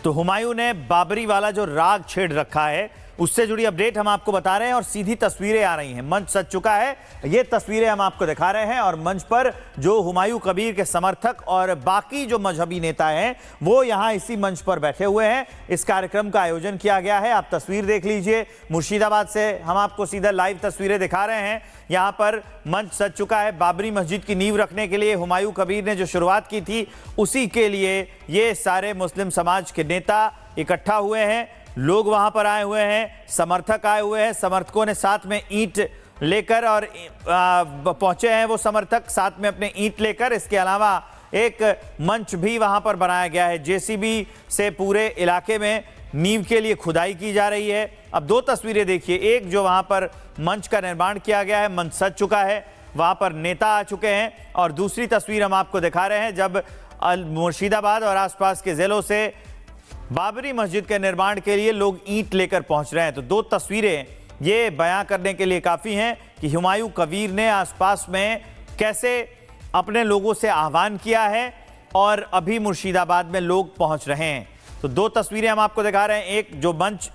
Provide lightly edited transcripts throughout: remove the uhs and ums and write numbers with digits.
तो हुमायूं ने बाबरी वाला जो राग छेड़ रखा है उससे जुड़ी अपडेट हम आपको बता रहे हैं और सीधी तस्वीरें आ रही हैं। मंच सज चुका है, ये तस्वीरें हम आपको दिखा रहे हैं और मंच पर जो हुमायूं कबीर के समर्थक और बाकी जो मजहबी नेता हैं वो यहां इसी मंच पर बैठे हुए हैं। इस कार्यक्रम का आयोजन किया गया है। आप तस्वीर देख लीजिए, मुर्शिदाबाद से हम आपको सीधा लाइव तस्वीरें दिखा रहे हैं। यहाँ पर मंच सज चुका है। बाबरी मस्जिद की नींव रखने के लिए हुमायूं कबीर ने जो शुरुआत की थी उसी के लिए ये सारे मुस्लिम समाज के नेता इकट्ठा हुए हैं। लोग वहां पर आए हुए हैं, समर्थक आए हुए हैं, समर्थकों ने साथ में ईंट लेकर और पहुंचे हैं वो समर्थक साथ में अपने ईंट लेकर। इसके अलावा एक मंच भी वहां पर बनाया गया है। जेसीबी से पूरे इलाके में नींव के लिए खुदाई की जा रही है। अब दो तस्वीरें देखिए, एक जो वहां पर मंच का निर्माण किया गया है, मंच सज चुका है, वहां पर नेता आ चुके हैं, और दूसरी तस्वीर हम आपको दिखा रहे हैं जब मुर्शिदाबाद और आसपास के जिलों से बाबरी मस्जिद के निर्माण के लिए लोग ईंट लेकर पहुंच रहे हैं। तो दो तस्वीरें ये बयां करने के लिए काफ़ी हैं कि हुमायूं कबीर ने आसपास में कैसे अपने लोगों से आह्वान किया है और अभी मुर्शिदाबाद में लोग पहुंच रहे हैं। तो दो तस्वीरें हम आपको दिखा रहे हैं, एक जो मंच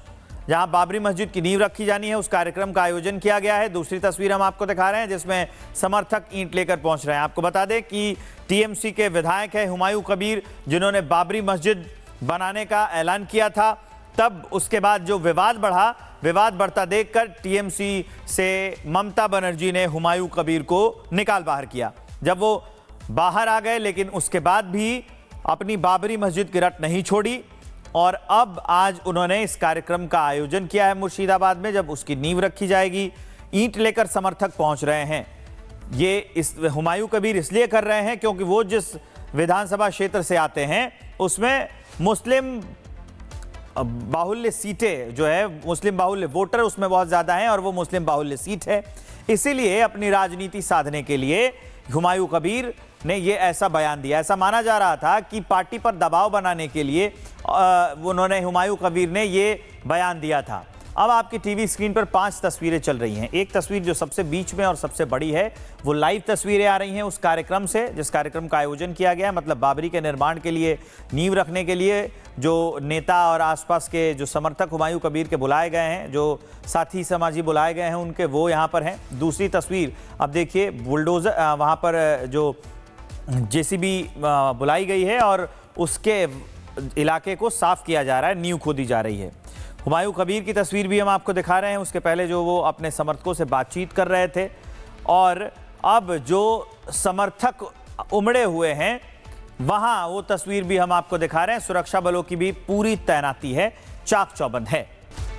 जहां बाबरी मस्जिद की नींव रखी जानी है उस कार्यक्रम का आयोजन किया गया है, दूसरी तस्वीर हम आपको दिखा रहे हैं जिसमें समर्थक ईंट लेकर पहुंच रहे हैं। आपको बता दें कि टीएमसी के विधायक है हुमायूं कबीर, जिन्होंने बाबरी मस्जिद बनाने का ऐलान किया था। तब उसके बाद जो विवाद बढ़ा, विवाद बढ़ता देखकर टीएमसी से ममता बनर्जी ने हुमायूं कबीर को निकाल बाहर किया। जब वो बाहर आ गए लेकिन उसके बाद भी अपनी बाबरी मस्जिद की रट नहीं छोड़ी और अब आज उन्होंने इस कार्यक्रम का आयोजन किया है मुर्शिदाबाद में, जब उसकी नींव रखी जाएगी। ईंट लेकर समर्थक पहुंच रहे हैं। ये इस हुमायूं कबीर इसलिए कर रहे हैं क्योंकि वो जिस विधानसभा क्षेत्र से आते हैं उसमें मुस्लिम बाहुल्य सीटें जो है, मुस्लिम बाहुल्य वोटर उसमें बहुत ज़्यादा हैं और वो मुस्लिम बाहुल्य सीट है। इसीलिए अपनी राजनीति साधने के लिए हुमायूं कबीर ने ये ऐसा बयान दिया। ऐसा माना जा रहा था कि पार्टी पर दबाव बनाने के लिए उन्होंने हुमायूं कबीर ने ये बयान दिया था। अब आपकी टीवी स्क्रीन पर 5 तस्वीरें चल रही हैं। एक तस्वीर जो सबसे बीच में और सबसे बड़ी है वो लाइव तस्वीरें आ रही हैं उस कार्यक्रम से जिस कार्यक्रम का आयोजन किया गया है। मतलब बाबरी के निर्माण के लिए नींव रखने के लिए जो नेता और आसपास के जो समर्थक हुमायूं कबीर के बुलाए गए हैं, जो साथी समाजी बुलाए गए हैं उनके, वो यहाँ पर हैं। दूसरी तस्वीर अब देखिए, बुलडोज़र वहाँ पर जो जेसीबी बुलाई गई है और उसके इलाके को साफ किया जा रहा है, नींव खोदी जा रही है। हुमायूं कबीर की तस्वीर भी हम आपको दिखा रहे हैं, उसके पहले जो वो अपने समर्थकों से बातचीत कर रहे थे, और अब जो समर्थक उमड़े हुए हैं वहां वो तस्वीर भी हम आपको दिखा रहे हैं। सुरक्षा बलों की भी पूरी तैनाती है, चाक चौबंद है।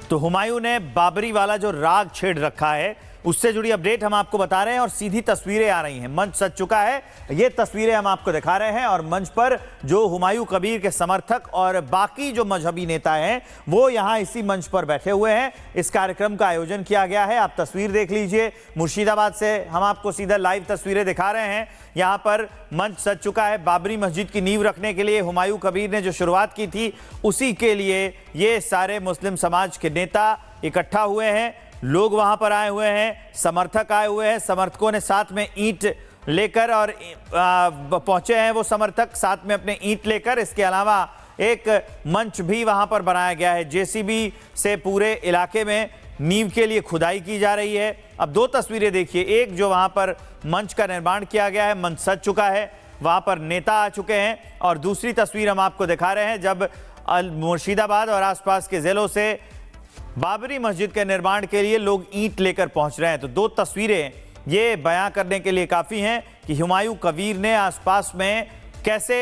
तो हुमायूं ने बाबरी वाला जो राग छेड़ रखा है उससे जुड़ी अपडेट हम आपको बता रहे हैं और सीधी तस्वीरें आ रही हैं। मंच सज चुका है, ये तस्वीरें हम आपको दिखा रहे हैं और मंच पर जो हुमायूं कबीर के समर्थक और बाकी जो मजहबी नेता हैं वो यहां इसी मंच पर बैठे हुए हैं। इस कार्यक्रम का आयोजन किया गया है। आप तस्वीर देख लीजिए, मुर्शिदाबाद से हम आपको सीधा लाइव तस्वीरें दिखा रहे हैं। यहाँ पर मंच सज चुका है। बाबरी मस्जिद की नींव रखने के लिए हुमायूं कबीर ने जो शुरुआत की थी उसी के लिए ये सारे मुस्लिम समाज के नेता इकट्ठा हुए हैं। लोग वहां पर आए हुए हैं, समर्थक आए हुए हैं, समर्थकों ने साथ में ईंट लेकर और पहुंचे हैं वो समर्थक साथ में अपने ईंट लेकर। इसके अलावा एक मंच भी वहां पर बनाया गया है। जेसीबी से पूरे इलाके में नींव के लिए खुदाई की जा रही है। अब दो तस्वीरें देखिए, एक जो वहां पर मंच का निर्माण किया गया है, मंच सज चुका है, वहां पर नेता आ चुके हैं, और दूसरी तस्वीर हम आपको दिखा रहे हैं जब मुर्शिदाबाद और आसपास के जिलों से बाबरी मस्जिद के निर्माण के लिए लोग ईंट लेकर पहुंच रहे हैं। तो दो तस्वीरें ये बयां करने के लिए काफ़ी हैं कि हुमायूं कबीर ने आसपास में कैसे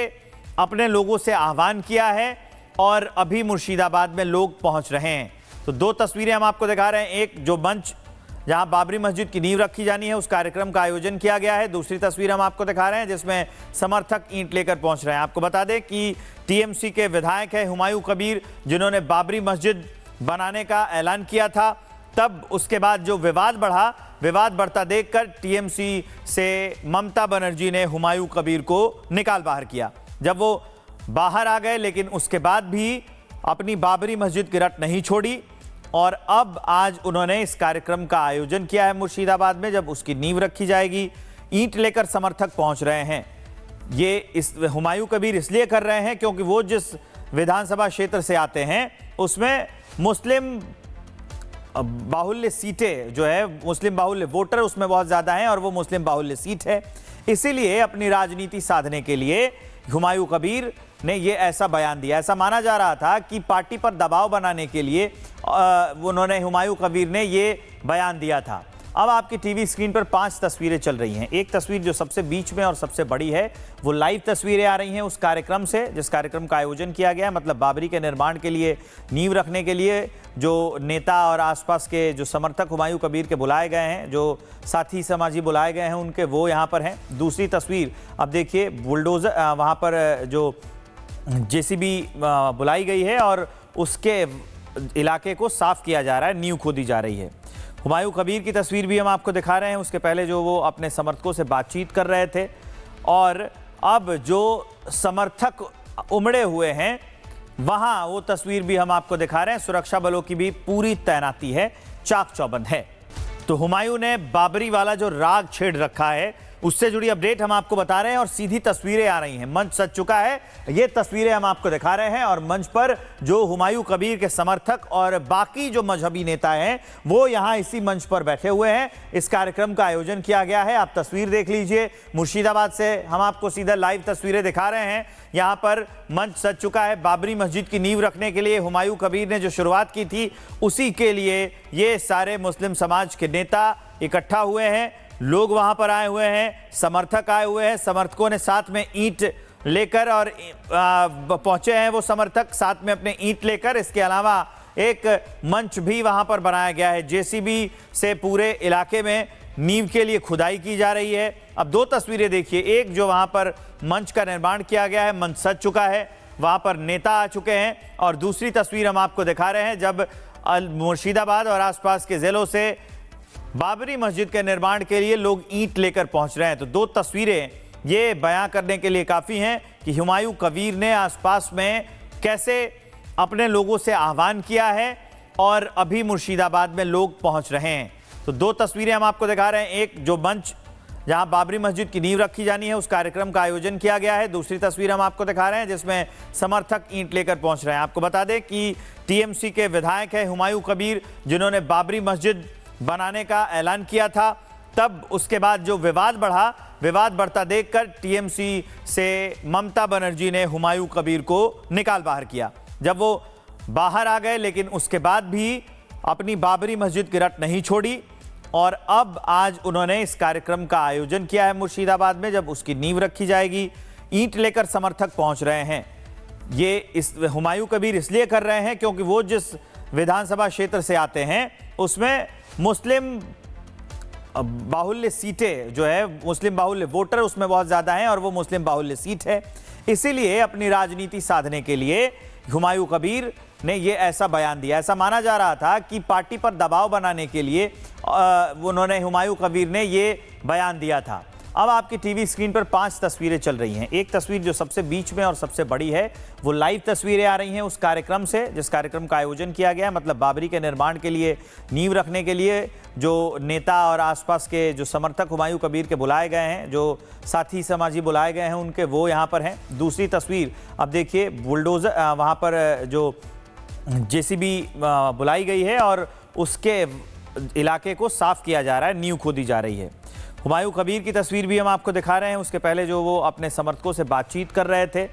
अपने लोगों से आह्वान किया है और अभी मुर्शिदाबाद में लोग पहुंच रहे हैं। तो दो तस्वीरें हम आपको दिखा रहे हैं, एक जो मंच जहां बाबरी मस्जिद की नींव रखी जानी है उस कार्यक्रम का आयोजन किया गया है, दूसरी तस्वीर हम आपको दिखा रहे हैं जिसमें समर्थक ईंट लेकर पहुंच रहे हैं। आपको बता दें कि टीएमसी के विधायक है हुमायूं कबीर, जिन्होंने बाबरी मस्जिद बनाने का ऐलान किया था। तब उसके बाद जो विवाद बढ़ा, विवाद बढ़ता देखकर टीएमसी से ममता बनर्जी ने हुमायूं कबीर को निकाल बाहर किया। जब वो बाहर आ गए लेकिन उसके बाद भी अपनी बाबरी मस्जिद की रट नहीं छोड़ी और अब आज उन्होंने इस कार्यक्रम का आयोजन किया है मुर्शिदाबाद में, जब उसकी नींव रखी जाएगी। ईंट लेकर समर्थक पहुंच रहे हैं। ये इस हुमायूं कबीर इसलिए कर रहे हैं क्योंकि वो जिस विधानसभा क्षेत्र से आते हैं उसमें मुस्लिम बाहुल्य सीटें जो है, मुस्लिम बाहुल्य वोटर उसमें बहुत ज़्यादा हैं और वो मुस्लिम बाहुल्य सीट है। इसीलिए अपनी राजनीति साधने के लिए हुमायूं कबीर ने ये ऐसा बयान दिया। ऐसा माना जा रहा था कि पार्टी पर दबाव बनाने के लिए उन्होंने, हुमायूं कबीर ने ये बयान दिया था। अब आपकी टीवी स्क्रीन पर 5 तस्वीरें चल रही हैं। एक तस्वीर जो सबसे बीच में और सबसे बड़ी है, वो लाइव तस्वीरें आ रही हैं उस कार्यक्रम से जिस कार्यक्रम का आयोजन किया गया है, मतलब बाबरी के निर्माण के लिए नींव रखने के लिए जो नेता और आसपास के जो समर्थक हुमायूं कबीर के बुलाए गए हैं, जो साथी समाजी बुलाए गए हैं उनके, वो यहाँ पर हैं। दूसरी तस्वीर अब देखिए, बुलडोजर वहाँ पर जो जेसीबी बुलाई गई है और उसके इलाके को साफ किया जा रहा है, नींव खोदी जा रही है। हुमायूं कबीर की तस्वीर भी हम आपको दिखा रहे हैं, उसके पहले जो वो अपने समर्थकों से बातचीत कर रहे थे, और अब जो समर्थक उमड़े हुए हैं वहां वो तस्वीर भी हम आपको दिखा रहे हैं। सुरक्षा बलों की भी पूरी तैनाती है, चाक चौबंद है। तो हुमायूं ने बाबरी वाला जो राग छेड़ रखा है उससे जुड़ी अपडेट हम आपको बता रहे हैं और सीधी तस्वीरें आ रही हैं। मंच सज चुका है, ये तस्वीरें हम आपको दिखा रहे हैं और मंच पर जो हुमायूं कबीर के समर्थक और बाकी जो मजहबी नेता हैं वो यहाँ इसी मंच पर बैठे हुए हैं। इस कार्यक्रम का आयोजन किया गया है। आप तस्वीर देख लीजिए, मुर्शिदाबाद से हम आपको सीधा लाइव तस्वीरें दिखा रहे हैं। यहाँ पर मंच सज चुका है। बाबरी मस्जिद की नींव रखने के लिए हुमायूं कबीर ने जो शुरुआत की थी, उसी के लिए ये सारे मुस्लिम समाज के नेता इकट्ठा हुए हैं। लोग वहां पर आए हुए हैं, समर्थक आए हुए हैं, समर्थकों ने साथ में ईंट लेकर और पहुंचे हैं वो समर्थक साथ में अपने ईंट लेकर। इसके अलावा एक मंच भी वहां पर बनाया गया है। जेसीबी से पूरे इलाके में नींव के लिए खुदाई की जा रही है। अब 2 तस्वीरें देखिए, एक जो वहां पर मंच का निर्माण किया गया है, मंच सज चुका है, वहां पर नेता आ चुके हैं, और दूसरी तस्वीर हम आपको दिखा रहे हैं जब मुर्शिदाबाद और आसपास के जिलों से बाबरी मस्जिद के निर्माण के लिए लोग ईंट लेकर पहुंच रहे हैं। तो 2 तस्वीरें ये बयां करने के लिए काफ़ी हैं कि हुमायूं कबीर ने आसपास में कैसे अपने लोगों से आह्वान किया है और अभी मुर्शिदाबाद में लोग पहुंच रहे हैं। तो 2 तस्वीरें हम आपको दिखा रहे हैं, एक जो मंच जहां बाबरी मस्जिद की नींव रखी जानी है उस कार्यक्रम का आयोजन किया गया है, दूसरी तस्वीर हम आपको दिखा रहे हैं जिसमें समर्थक ईंट लेकर पहुंच रहे हैं। आपको बता दें कि टीएमसी के विधायक है हुमायूं कबीर, जिन्होंने बाबरी मस्जिद बनाने का ऐलान किया था। तब उसके बाद जो विवाद बढ़ा, विवाद बढ़ता देखकर टीएमसी से ममता बनर्जी ने हुमायूं कबीर को निकाल बाहर किया। जब वो बाहर आ गए, लेकिन उसके बाद भी अपनी बाबरी मस्जिद की रट नहीं छोड़ी और अब आज उन्होंने इस कार्यक्रम का आयोजन किया है मुर्शिदाबाद में, जब उसकी नींव रखी जाएगी। ईंट लेकर समर्थक पहुंच रहे हैं। ये इस हुमायूं कबीर इसलिए कर रहे हैं क्योंकि वो जिस विधानसभा क्षेत्र से आते हैं उसमें मुस्लिम बाहुल्य सीटें जो है, मुस्लिम बाहुल्य वोटर उसमें बहुत ज़्यादा हैं और वो मुस्लिम बाहुल्य सीट है। इसीलिए अपनी राजनीति साधने के लिए हुमायूं कबीर ने ये ऐसा बयान दिया। ऐसा माना जा रहा था कि पार्टी पर दबाव बनाने के लिए उन्होंने, हुमायूं कबीर ने ये बयान दिया था। अब आपकी टीवी स्क्रीन पर 5 तस्वीरें चल रही हैं। एक तस्वीर जो सबसे बीच में और सबसे बड़ी है, वो लाइव तस्वीरें आ रही हैं उस कार्यक्रम से जिस कार्यक्रम का आयोजन किया गया है, मतलब बाबरी के निर्माण के लिए नींव रखने के लिए जो नेता और आसपास के जो समर्थक हुमायूं कबीर के बुलाए गए हैं, जो साथी समाजी बुलाए गए हैं उनके, वो यहाँ पर हैं। दूसरी तस्वीर अब देखिए, बुलडोजर वहाँ पर जो जेसीबी बुलाई गई है और उसके इलाके को साफ किया जा रहा है, नींव खोदी जा रही है। हुमायूं कबीर की तस्वीर भी हम आपको दिखा रहे हैं, उसके पहले जो वो अपने समर्थकों से बातचीत कर रहे थे,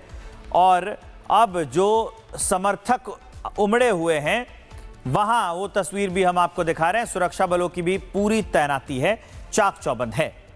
और अब जो समर्थक उमड़े हुए हैं वहां वो तस्वीर भी हम आपको दिखा रहे हैं। सुरक्षा बलों की भी पूरी तैनाती है, चाक चौबंद है।